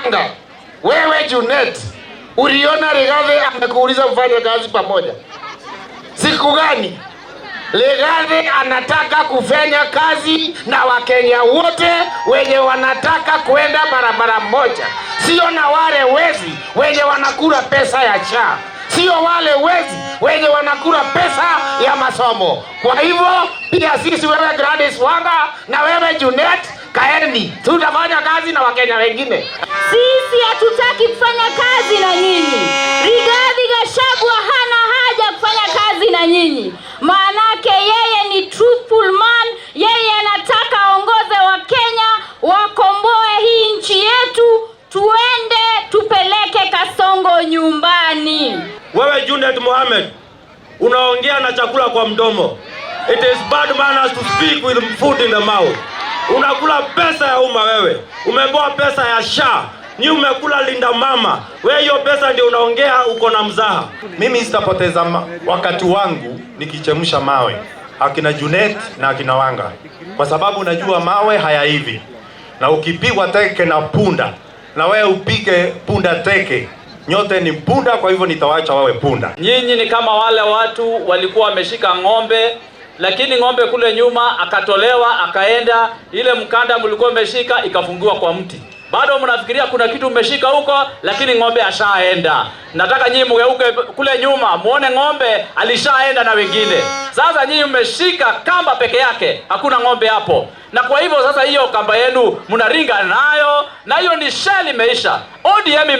Wanga, wewe Junet, uliona Rigathi amekuuliza mfanye kazi pamoja siku gani? Rigathi anataka kufanya kazi na wakenya wote wenye wanataka kuenda barabara moja, sio na wale wezi wenye wanakula pesa ya cha, sio wale wezi wenye wanakula pesa ya masomo. Kwa hivyo pia sisi, wewe Gladys Wanga na wewe Junet, kaeni tutafanya kazi na wakenya wengine. Sisi hatutaki kufanya kazi na nyinyi. Rigathi Gachagua hana haja kufanya kazi na nyinyi, maanake yeye ni truthful man. Yeye anataka aongoze wakenya, wakomboe hii nchi yetu, tuende tupeleke Kasongo nyumbani. Wewe Junet Mohamed, unaongea na chakula kwa mdomo. It is bad manners to speak with food in the mouth. Unakula pesa ya umma wewe. Umepewa pesa ya SHA. Ni umekula linda mama. Wewe hiyo pesa ndio unaongea uko na mzaha. Mimi sitapoteza wakati wangu nikichemsha mawe akina Junet na akina Wanga, kwa sababu najua mawe hayaivi, na ukipigwa teke na punda na wewe upige punda teke, nyote ni punda. Kwa hivyo nitawaacha wawe punda. Nyinyi ni kama wale watu walikuwa wameshika ng'ombe, lakini ng'ombe kule nyuma akatolewa akaenda, ile mkanda mlikuwa mmeshika ikafungiwa kwa mti. Bado mnafikiria kuna kitu mmeshika huko, lakini ng'ombe ashaenda. Nataka nyinyi mgeuke kule nyuma muone ng'ombe alishaenda na wengine. Sasa nyinyi mmeshika kamba peke yake, hakuna ng'ombe hapo. Na kwa hivyo sasa hiyo kamba yenu mnaringa nayo, na hiyo ni shell imeisha. ODM